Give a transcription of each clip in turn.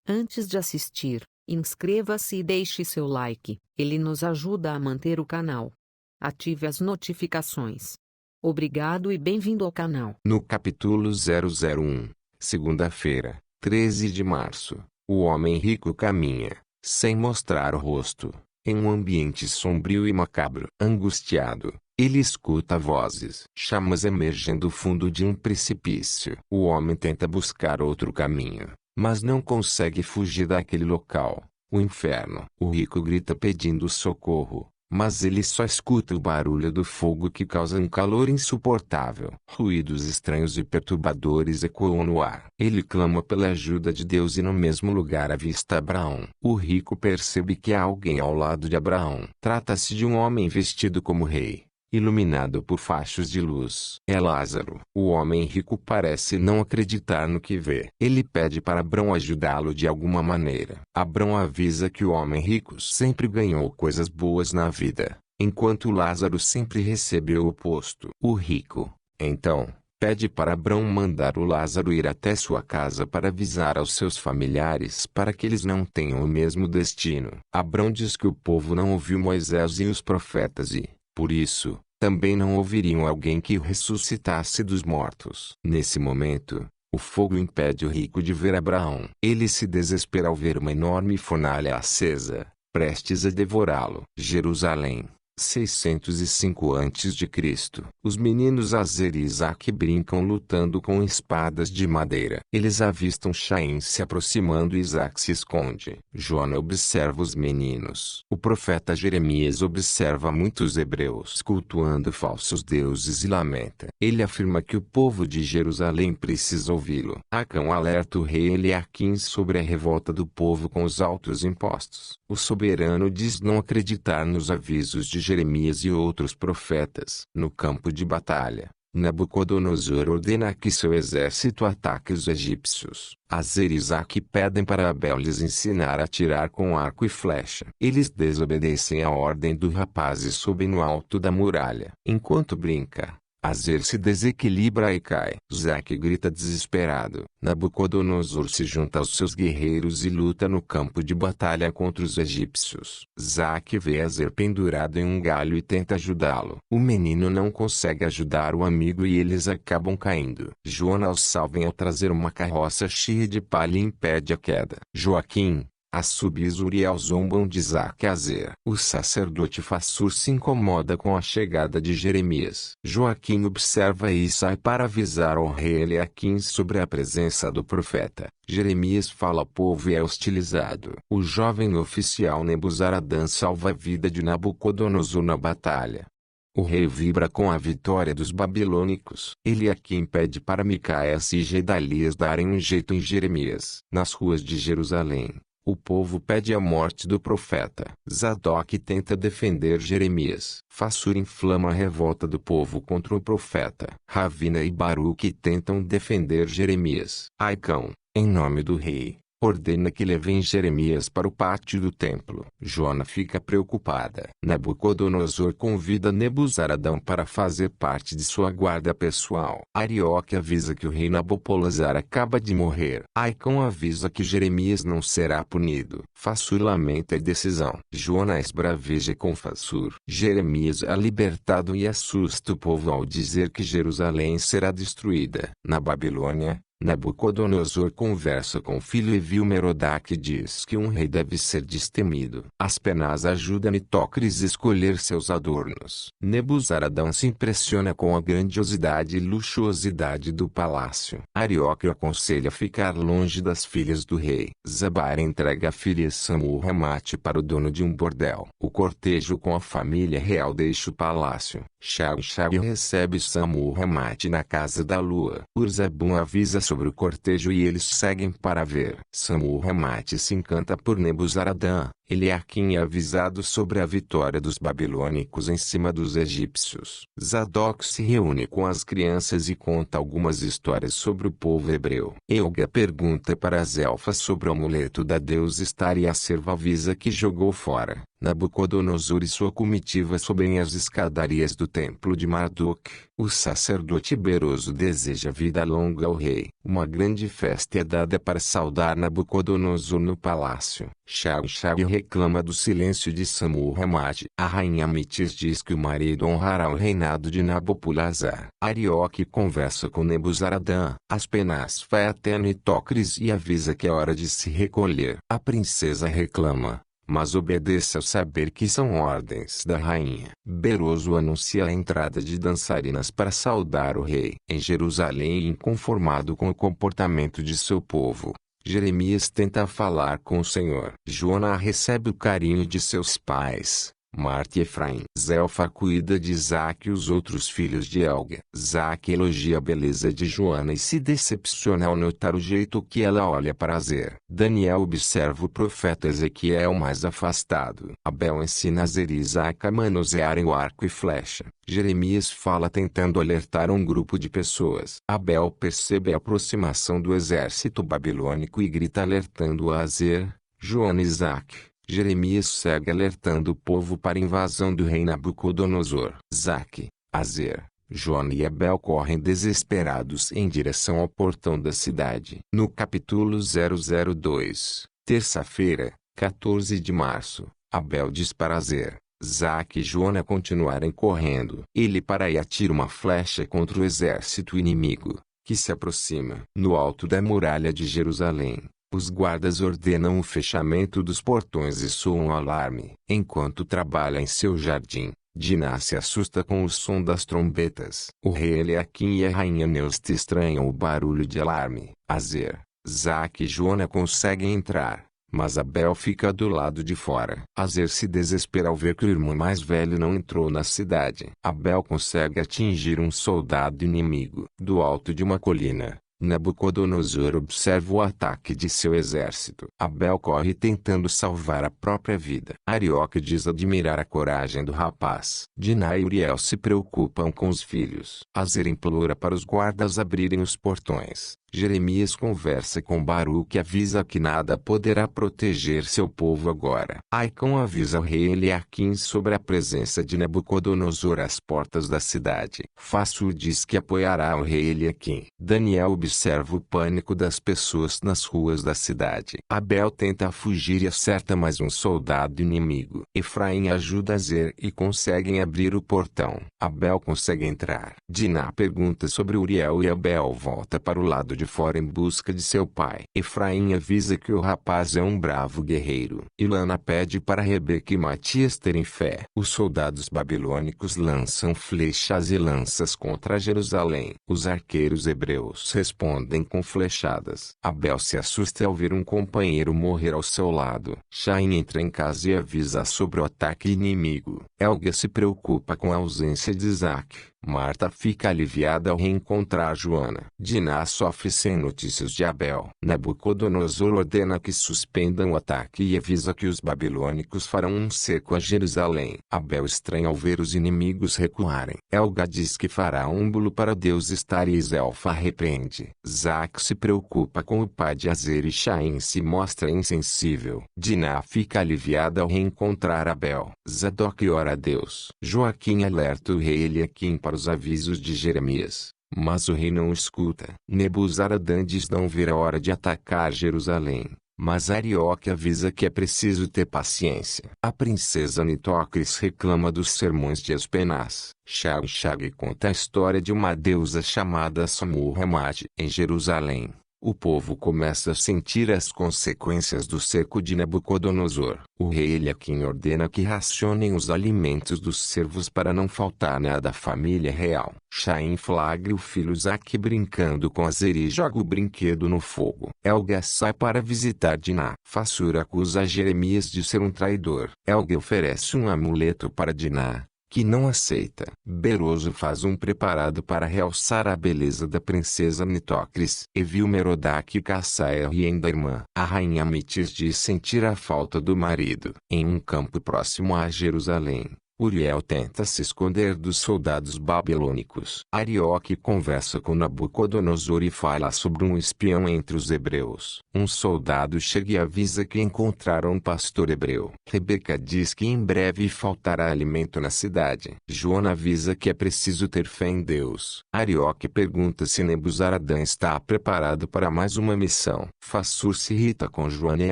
Antes de assistir, inscreva-se e deixe seu like, ele nos ajuda a manter o canal. Ative as notificações. Obrigado e bem-vindo ao canal. No capítulo 001, segunda-feira, 13 de março, o homem rico caminha, sem mostrar o rosto, em um ambiente sombrio e macabro. Angustiado, ele escuta vozes. Chamas emergem do fundo de um precipício. O homem tenta buscar outro caminho, mas não consegue fugir daquele local, o inferno. O rico grita pedindo socorro, mas ele só escuta o barulho do fogo que causa um calor insuportável. Ruídos estranhos e perturbadores ecoam no ar. Ele clama pela ajuda de Deus e no mesmo lugar avista Abraão. O rico percebe que há alguém ao lado de Abraão. Trata-se de um homem vestido como rei, iluminado por fachos de luz. É Lázaro. O homem rico parece não acreditar no que vê. Ele pede para Abrão ajudá-lo de alguma maneira. Abrão avisa que o homem rico sempre ganhou coisas boas na vida, enquanto Lázaro sempre recebeu o oposto. O rico, então, pede para Abrão mandar o Lázaro ir até sua casa para avisar aos seus familiares para que eles não tenham o mesmo destino. Abrão diz que o povo não ouviu Moisés e os profetas e, por isso, também não ouviriam alguém que o ressuscitasse dos mortos. Nesse momento, o fogo impede o rico de ver Abraão. Ele se desespera ao ver uma enorme fornalha acesa, prestes a devorá-lo. Jerusalém, 605 a.C. Os meninos Azer e Isaque brincam lutando com espadas de madeira. Eles avistam Caim se aproximando e Isaque se esconde. Jona observa os meninos. O profeta Jeremias observa muitos hebreus cultuando falsos deuses e lamenta. Ele afirma que o povo de Jerusalém precisa ouvi-lo. Acã alerta o rei Eliaquim sobre a revolta do povo com os altos impostos. O soberano diz não acreditar nos avisos de Jeremias e outros profetas. No campo de batalha, Nabucodonosor ordena que seu exército ataque os egípcios. Azer e Isaque pedem para Abel lhes ensinar a atirar com arco e flecha. Eles desobedecem a ordem do rapaz e sobem no alto da muralha. Enquanto brinca, Azer se desequilibra e cai. Isaque grita desesperado. Nabucodonosor se junta aos seus guerreiros e luta no campo de batalha contra os egípcios. Isaque vê Azer pendurado em um galho e tenta ajudá-lo. O menino não consegue ajudar o amigo e eles acabam caindo. Jona os salva ao trazer uma carroça cheia de palha e impede a queda. Joaquim, Assub e Zuriel zombam de Isaque e Azer. O sacerdote Fassur se incomoda com a chegada de Jeremias. Joaquim observa e sai para avisar ao rei Eliaquim sobre a presença do profeta. Jeremias fala ao povo e é hostilizado. O jovem oficial Nebuzaradã salva a vida de Nabucodonosor na batalha. O rei vibra com a vitória dos babilônicos. Eliaquim pede para Micaéias e Gedalias darem um jeito em Jeremias. Nas ruas de Jerusalém, o povo pede a morte do profeta. Zadok tenta defender Jeremias. Fassur inflama a revolta do povo contra o profeta. Ravina e Baruque tentam defender Jeremias. Aicão, em nome do rei, ordena que levem Jeremias para o pátio do templo. Jona fica preocupada. Nabucodonosor convida Nebuzaradão para fazer parte de sua guarda pessoal. Arioque avisa que o rei Nabopolassar acaba de morrer. Aicão avisa que Jeremias não será punido. Fassur lamenta a decisão. Jona esbraveja com Fassur. Jeremias é libertado e assusta o povo ao dizer que Jerusalém será destruída. Na Babilônia, Nabucodonosor conversa com o filho Evil-Merodach e diz que um rei deve ser destemido. Aspenaz ajuda Nitocris a escolher seus adornos. Nebuzaradão se impressiona com a grandiosidade e luxuosidade do palácio. Arioque aconselha ficar longe das filhas do rei. Zabar entrega a filha Samur-Ramate para o dono de um bordel. O cortejo com a família real deixa o palácio. Shag recebe Samur-Ramate na casa da lua. Urzabun avisa sobre o cortejo e eles seguem para ver. Samur-Ramate se encanta por Nebuzaradã, Eliaquim é avisado sobre a vitória dos babilônicos em cima dos egípcios. Zadok se reúne com as crianças e conta algumas histórias sobre o povo hebreu. Elga pergunta para as elfas sobre o amuleto da deusa Estar e a serva avisa que jogou fora. Nabucodonosor e sua comitiva sobem as escadarias do templo de Marduk. O sacerdote Beroso deseja vida longa ao rei. Uma grande festa é dada para saudar Nabucodonosor no palácio. Shag reclama do silêncio de Samur-Ramad. A rainha Mitis diz que o marido honrará o reinado de Nabopolassar. Arioque conversa com Nebuzaradan. Aspenaz vai até Nitocris e avisa que é hora de se recolher. A princesa reclama, mas obedece ao saber que são ordens da rainha. Beroso anuncia a entrada de dançarinas para saudar o rei. Em Jerusalém, inconformado com o comportamento de seu povo, Jeremias tenta falar com o Senhor. Joana recebe o carinho de seus pais, Marta e Efraim. Zelfa cuida de Zaque e os outros filhos de Elga. Zaque elogia a beleza de Joana e se decepciona ao notar o jeito que ela olha para Zer. Daniel observa o profeta Ezequiel mais afastado. Abel ensina Zer e Isaac a manusearem o arco e flecha. Jeremias fala tentando alertar um grupo de pessoas. Abel percebe a aproximação do exército babilônico e grita alertando a Zer, Joana e Isaac. Jeremias segue alertando o povo para a invasão do rei Nabucodonosor. Zaque, Azer, Joana e Abel correm desesperados em direção ao portão da cidade. No capítulo 002, terça-feira, 14 de março, Abel diz para Azer, Zaque e Joana continuarem correndo. Ele para e atira uma flecha contra o exército inimigo, que se aproxima. No alto da muralha de Jerusalém, os guardas ordenam o fechamento dos portões e soam o alarme. Enquanto trabalha em seu jardim, Diná se assusta com o som das trombetas. O rei Eliaquim e a rainha Neuste estranham o barulho de alarme. Azer, Zaque e Joana conseguem entrar, mas Abel fica do lado de fora. Azer se desespera ao ver que o irmão mais velho não entrou na cidade. Abel consegue atingir um soldado inimigo. Do alto de uma colina, Nabucodonosor observa o ataque de seu exército. Abel corre tentando salvar a própria vida. Arioque diz admirar a coragem do rapaz. Diná e Uriel se preocupam com os filhos. Azer implora para os guardas abrirem os portões. Jeremias conversa com Baruque e avisa que nada poderá proteger seu povo agora. Aicão avisa o rei Eliaquim sobre a presença de Nabucodonosor às portas da cidade. Façur diz que apoiará o rei Eliaquim. Daniel observa o pânico das pessoas nas ruas da cidade. Abel tenta fugir e acerta mais um soldado inimigo. Efraim ajuda Azer e conseguem abrir o portão. Abel consegue entrar. Diná pergunta sobre Uriel e Abel volta para o lado de fora em busca de seu pai. Efraim avisa que o rapaz é um bravo guerreiro. Ilana pede para Rebeca e Matias terem fé. Os soldados babilônicos lançam flechas e lanças contra Jerusalém. Os arqueiros hebreus respondem com flechadas. Abel se assusta ao ver um companheiro morrer ao seu lado. Shaim entra em casa e avisa sobre o ataque inimigo. Elga se preocupa com a ausência de Isaac. Marta fica aliviada ao reencontrar Joana. Diná sofre sem notícias de Abel. Nabucodonosor ordena que suspendam o ataque e avisa que os babilônicos farão um cerco a Jerusalém. Abel estranha ao ver os inimigos recuarem. Elga diz que fará um bolo para Deus Estar e Zelfa repreende. Zaque se preocupa com o pai de Azer e Shaim se mostra insensível. Diná fica aliviada ao reencontrar Abel. Zadok ora a Deus. Joaquim alerta o rei Eliaquim para os avisos de Jeremias, mas o rei não escuta. Nebuzaradan diz não ver a hora de atacar Jerusalém, mas Arioque avisa que é preciso ter paciência. A princesa Nitocris reclama dos sermões de Aspenaz. Shag conta a história de uma deusa chamada Samur-Ramad. Em Jerusalém, o povo começa a sentir as consequências do cerco de Nabucodonosor. O rei Eliaquim ordena que racionem os alimentos dos servos para não faltar nada à família real. Shaim flagra o filho Zaque brincando com Azer e joga o brinquedo no fogo. Elga sai para visitar Diná. Fassur acusa Jeremias de ser um traidor. Elga oferece um amuleto para Diná, que não aceita. Beroso faz um preparado para realçar a beleza da princesa Nitocris. E viu Merodach caçar riem da irmã. A rainha Mitis diz sentir a falta do marido. Em um campo próximo a Jerusalém, Uriel tenta se esconder dos soldados babilônicos. Arioque conversa com Nabucodonosor e fala sobre um espião entre os hebreus. Um soldado chega e avisa que encontraram um pastor hebreu. Rebeca diz que em breve faltará alimento na cidade. Joana avisa que é preciso ter fé em Deus. Arioque pergunta se Nebuzaradã está preparado para mais uma missão. Fassur se irrita com Joana e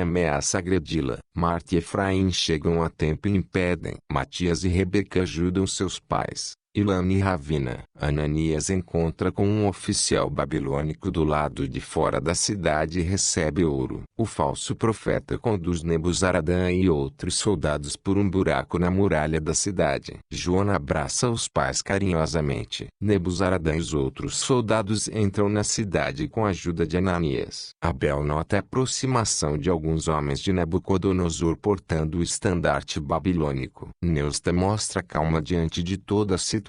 ameaça agredi-la. Marta e Efraim chegam a tempo e impedem. Matias e Rebeca ajudam seus pais. Ilane e Ravina. Ananias encontra com um oficial babilônico do lado de fora da cidade e recebe ouro. O falso profeta conduz Nebuzaradã e outros soldados por um buraco na muralha da cidade. Joana abraça os pais carinhosamente. Nebuzaradã e os outros soldados entram na cidade com a ajuda de Ananias. Abel nota a aproximação de alguns homens de Nabucodonosor portando o estandarte babilônico. Neusta mostra calma diante de toda a situação.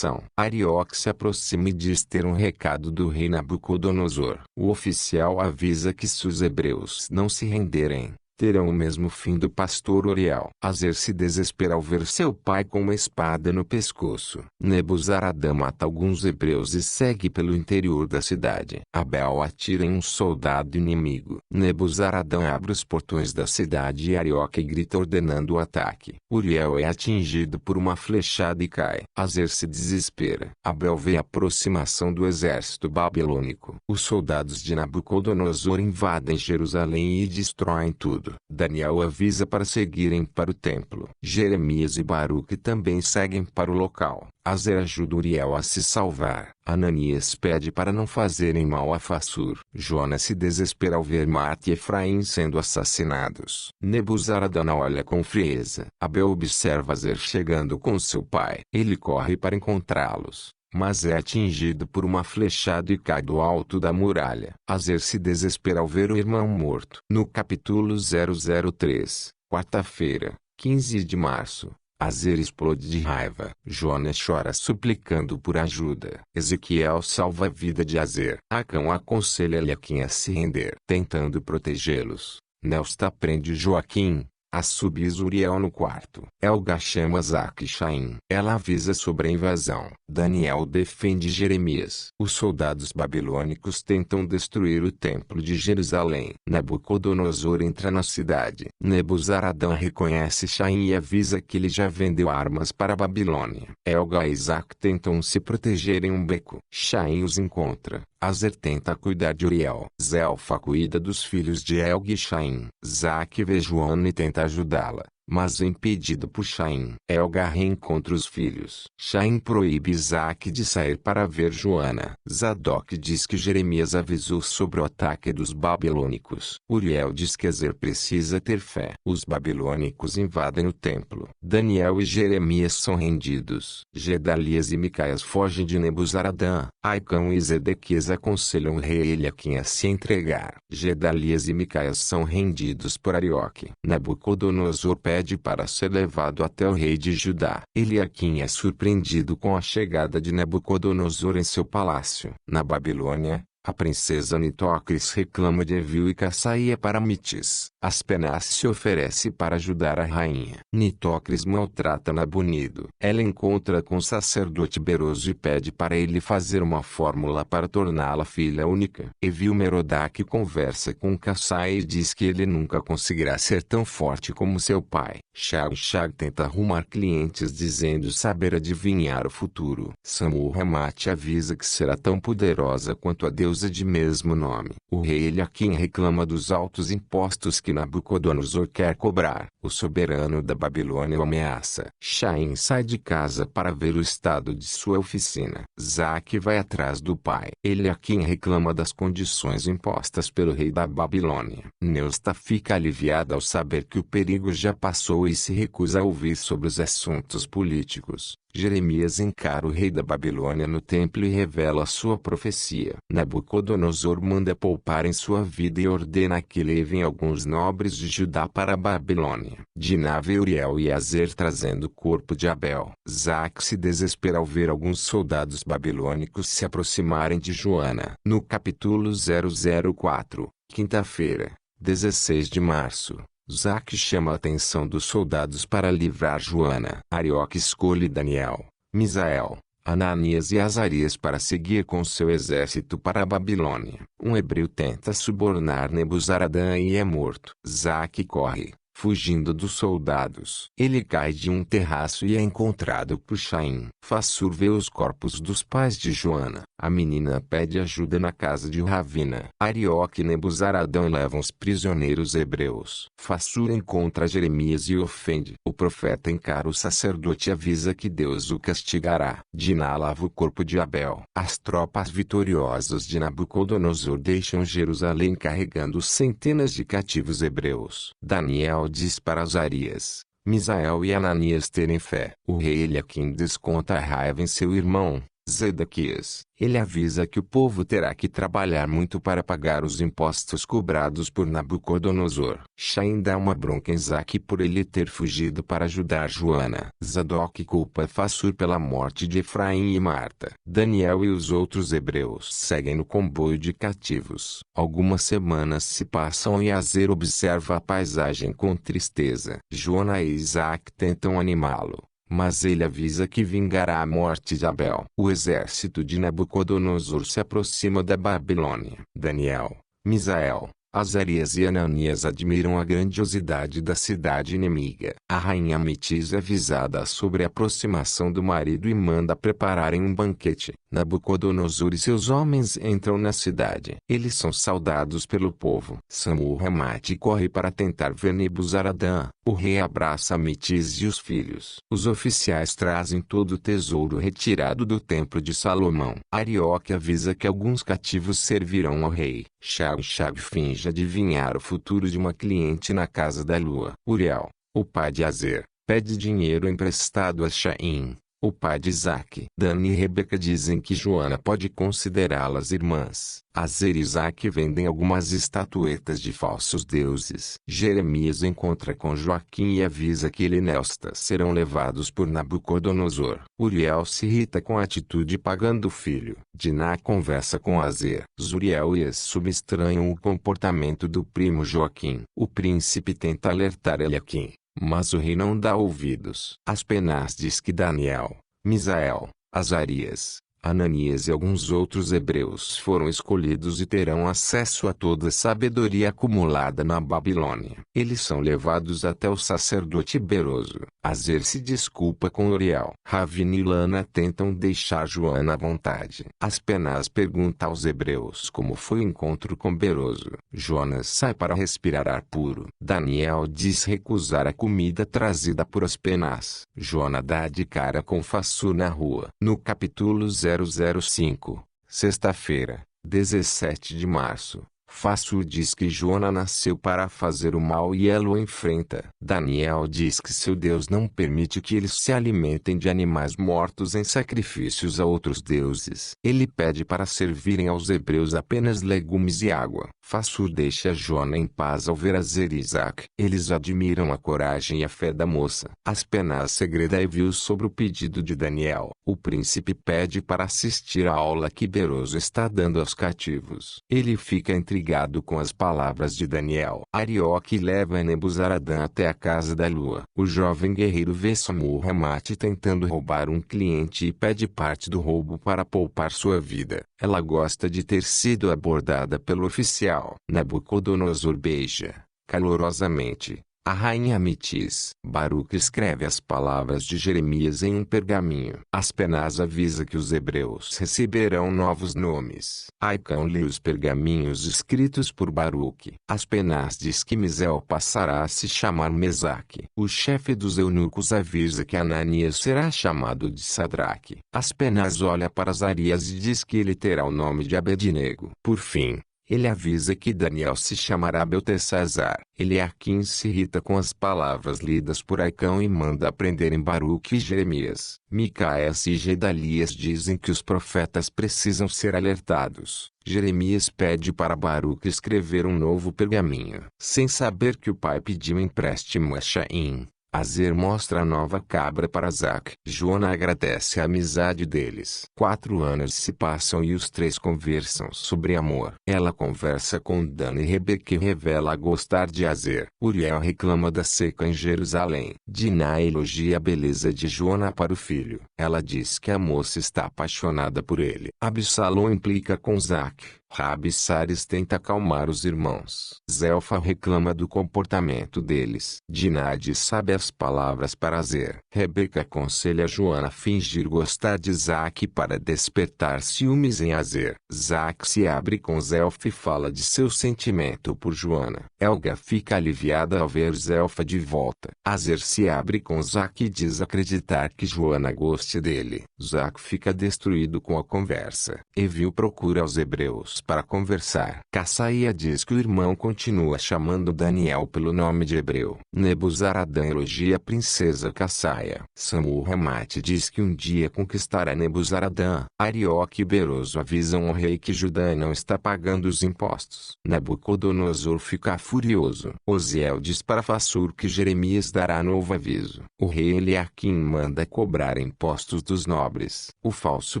Arioque se aproxima e diz ter um recado do rei Nabucodonosor. O oficial avisa que se os hebreus não se renderem, terão o mesmo fim do pastor Uriel. Azer se desespera ao ver seu pai com uma espada no pescoço. Nebuzaradã mata alguns hebreus e segue pelo interior da cidade. Abel atira em um soldado inimigo. Nebuzaradã abre os portões da cidade e Arioque grita ordenando o ataque. Uriel é atingido por uma flechada e cai. Azer se desespera. Abel vê a aproximação do exército babilônico. Os soldados de Nabucodonosor invadem Jerusalém e destroem tudo. Daniel avisa para seguirem para o templo. Jeremias e Baruque também seguem para o local. Azer ajuda Uriel a se salvar. Ananias pede para não fazerem mal a Fassur. Jonas se desespera ao ver Marta e Efraim sendo assassinados. Nebuzaradã olha com frieza. Abel observa Azer chegando com seu pai. Ele corre para encontrá-los, mas é atingido por uma flechada e cai do alto da muralha. Azer se desespera ao ver o irmão morto. No capítulo 003, quarta-feira, 15 de março, Azer explode de raiva. Jonas chora suplicando por ajuda. Ezequiel salva a vida de Azer. Acão aconselha Eliaquim a se render, tentando protegê-los. Neusta prende Joaquim. Assubis Uriel no quarto. Elga chama Zaque e Chaim. Ela avisa sobre a invasão. Daniel defende Jeremias. Os soldados babilônicos tentam destruir o templo de Jerusalém. Nabucodonosor entra na cidade. Nebuzaradã reconhece Chaim e avisa que ele já vendeu armas para a Babilônia. Elga e Zaque tentam se proteger em um beco. Chaim os encontra. Azer tenta cuidar de Uriel. Zelfa cuida dos filhos de Elga e Chaim. Zaque vê Joana e tenta ajudá-la, mas é impedido por Chaim. Elga reencontra os filhos. Chaim proíbe Zaque de sair para ver Joana. Zadok diz que Jeremias avisou sobre o ataque dos babilônicos. Uriel diz que Azer precisa ter fé. Os babilônicos invadem o templo. Daniel e Jeremias são rendidos. Gedalias e Micaias fogem de Nebuzaradã. Aicão e Zedequias aconselham o rei Eliaquim a se entregar. Gedalias e Micaias são rendidos por Arioque. Nabucodonosor pede para ser levado até o rei de Judá. Eliaquim é surpreendido com a chegada de Nabucodonosor em seu palácio. Na Babilônia, a princesa Nitocris reclama de Evil e Cassaia para Mitis. Aspenaz se oferece para ajudar a rainha. Nitocris maltrata Nabonido. Ela encontra com o sacerdote Beroso e pede para ele fazer uma fórmula para torná-la filha única. Evil Merodach conversa com Cassaia e diz que ele nunca conseguirá ser tão forte como seu pai. Shag tenta arrumar clientes dizendo saber adivinhar o futuro. Samur-Ramate avisa que será tão poderosa quanto a deusa de mesmo nome. O rei Eliaquim reclama dos altos impostos que Nabucodonosor quer cobrar. O soberano da Babilônia o ameaça. Chaim sai de casa para ver o estado de sua oficina. Zaque vai atrás do pai. Eliaquim reclama das condições impostas pelo rei da Babilônia. Neusta fica aliviada ao saber que o perigo já passou e se recusa a ouvir sobre os assuntos políticos. Jeremias encara o rei da Babilônia no templo e revela sua profecia. Nabucodonosor manda poupar em sua vida e ordena que levem alguns nobres de Judá para a Babilônia. Diná vê Uriel e Azer trazendo o corpo de Abel. Zaque se desespera ao ver alguns soldados babilônicos se aproximarem de Joana. No capítulo 004, quinta-feira, 16 de março. Zaque chama a atenção dos soldados para livrar Joana. Arioque escolhe Daniel, Misael, Ananias e Azarias para seguir com seu exército para a Babilônia. Um hebreu tenta subornar Nebuzaradã e é morto. Zaque corre, fugindo dos soldados. Ele cai de um terraço e é encontrado por Chaim. Fassur vê os corpos dos pais de Joana. A menina pede ajuda na casa de Ravina. Arioque e Nebuzaradã levam os prisioneiros hebreus. Fassur encontra Jeremias e ofende. O profeta encara o sacerdote e avisa que Deus o castigará. Diná lava o corpo de Abel. As tropas vitoriosas de Nabucodonosor deixam Jerusalém carregando centenas de cativos hebreus. Daniel diz para Azarias, Misael e Ananias terem fé. O rei Eliaquim desconta a raiva em seu irmão, Zedequias. Ele avisa que o povo terá que trabalhar muito para pagar os impostos cobrados por Nabucodonosor. Chaim dá uma bronca em Zaque por ele ter fugido para ajudar Joana. Zadok culpa Fassur pela morte de Efraim e Marta. Daniel e os outros hebreus seguem no comboio de cativos. Algumas semanas se passam e Azer observa a paisagem com tristeza. Joana e Isaac tentam animá-lo, mas ele avisa que vingará a morte de Abel. O exército de Nabucodonosor se aproxima da Babilônia. Daniel, Misael, Azarias e Ananias admiram a grandiosidade da cidade inimiga. A rainha Mitis é avisada sobre a aproximação do marido e manda prepararem um banquete. Nabucodonosor e seus homens entram na cidade. Eles são saudados pelo povo. Samur-Ramate corre para tentar ver Nebuzaradã. O rei abraça Mitis e os filhos. Os oficiais trazem todo o tesouro retirado do templo de Salomão. Arioque avisa que alguns cativos servirão ao rei. Shag finge adivinhar o futuro de uma cliente na casa da lua. Uriel, o pai de Azer, pede dinheiro emprestado a Chaim, o pai de Zaque. Dani e Rebeca dizem que Joana pode considerá-las irmãs. Azer e Zaque vendem algumas estatuetas de falsos deuses. Jeremias encontra com Joaquim e avisa que ele e Nelsta serão levados por Nabucodonosor. Uriel se irrita com a atitude pagando o filho. Diná conversa com Azer. Zuriel e Essub estranham o comportamento do primo Joaquim. O príncipe tenta alertar Eliaquim, mas o rei não dá ouvidos. Aspenaz diz que Daniel, Misael, Azarias, Ananias e alguns outros hebreus foram escolhidos e terão acesso a toda a sabedoria acumulada na Babilônia. Eles são levados até o sacerdote Beroso. Azer se desculpa com Uriel. Ravina e Lana tentam deixar Joana à vontade. Aspenaz pergunta aos hebreus como foi o encontro com Beroso. Jonas sai para respirar ar puro. Daniel diz recusar a comida trazida por Aspenaz. Joana dá de cara com Fassur na rua. No capítulo 005, sexta-feira, 17 de março. Fassur diz que Joana nasceu para fazer o mal e ela o enfrenta. Daniel diz que seu Deus não permite que eles se alimentem de animais mortos em sacrifícios a outros deuses. Ele pede para servirem aos hebreus apenas legumes e água. Fassur deixa Joana em paz ao ver Azer e Isaac. Eles admiram a coragem e a fé da moça. Aspenaz segreda Evil sobre o pedido de Daniel. O príncipe pede para assistir à aula que Beroso está dando aos cativos. Ele fica intrigado com as palavras de Daniel. Arioque leva Nebuzaradã até a casa da lua. O jovem guerreiro vê Samur-Ramate tentando roubar um cliente e pede parte do roubo para poupar sua vida. Ela gosta de ter sido abordada pelo oficial. Nabucodonosor beija, calorosamente, a rainha Mitis. Baruque escreve as palavras de Jeremias em um pergaminho. Aspenaz avisa que os hebreus receberão novos nomes. Aicão lê os pergaminhos escritos por Baruque. Aspenaz diz que Misael passará a se chamar Mesaque. O chefe dos eunucos avisa que Ananias será chamado de Sadraque. Aspenaz olha para Azarias e diz que ele terá o nome de Abednego. Por fim, Ele avisa que Daniel se chamará Beltesazar. Eliaquim se irrita com as palavras lidas por Acão e manda prenderem Baruque e Jeremias. Micaés e Gedalias dizem que os profetas precisam ser alertados. Jeremias pede para Baruque escrever um novo pergaminho. Sem saber que o pai pediu empréstimo a Shaim, Azer mostra a nova cabra para Zac. Joana agradece a amizade deles. 4 anos se passam e os 3 conversam sobre amor. Ela conversa com Dana e Rebeca e revela gostar de Azer. Uriel reclama da seca em Jerusalém. Diná elogia a beleza de Joana para o filho. Ela diz que a moça está apaixonada por ele. Absalom implica com Zac. Rabi Sares tenta acalmar os irmãos. Zelfa reclama do comportamento deles. Diná sabe as palavras para Azer. Rebeca aconselha Joana a fingir gostar de Zac para despertar ciúmes em Azer. Zac se abre com Zelfa e fala de seu sentimento por Joana. Helga fica aliviada ao ver Zelfa de volta. Azer se abre com Zac e diz acreditar que Joana goste dele. Zac fica destruído com a conversa. Evil procura os hebreus para conversar. Cassaia diz que o irmão continua chamando Daniel pelo nome de hebreu. Nebuzaradã elogia a princesa Cassaia. Samur-Ramate diz que um dia conquistará Nebuzaradã. Arioque e Beroso avisam ao rei que Judá não está pagando os impostos. Nabucodonosor fica furioso. Oziel diz para Fassur que Jeremias dará novo aviso. O rei Eliaquim manda cobrar impostos dos nobres. O falso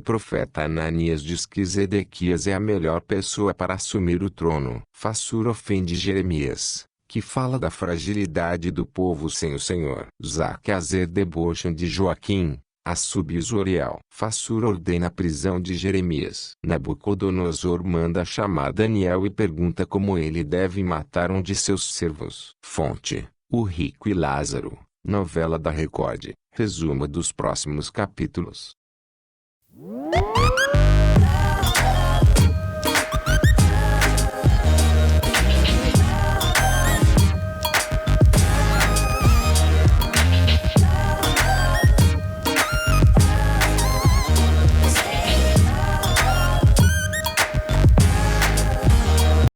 profeta Ananias diz que Zedequias é a melhor pessoa para assumir o trono. Fassur ofende Jeremias, que fala da fragilidade do povo sem o Senhor. Zac e Azer debocham de Joaquim, Assub e Zoriel. Fassur ordena a prisão de Jeremias. Nabucodonosor manda chamar Daniel e pergunta como ele deve matar um de seus servos. Fonte: O Rico e Lázaro, novela da Record. Resumo dos próximos capítulos.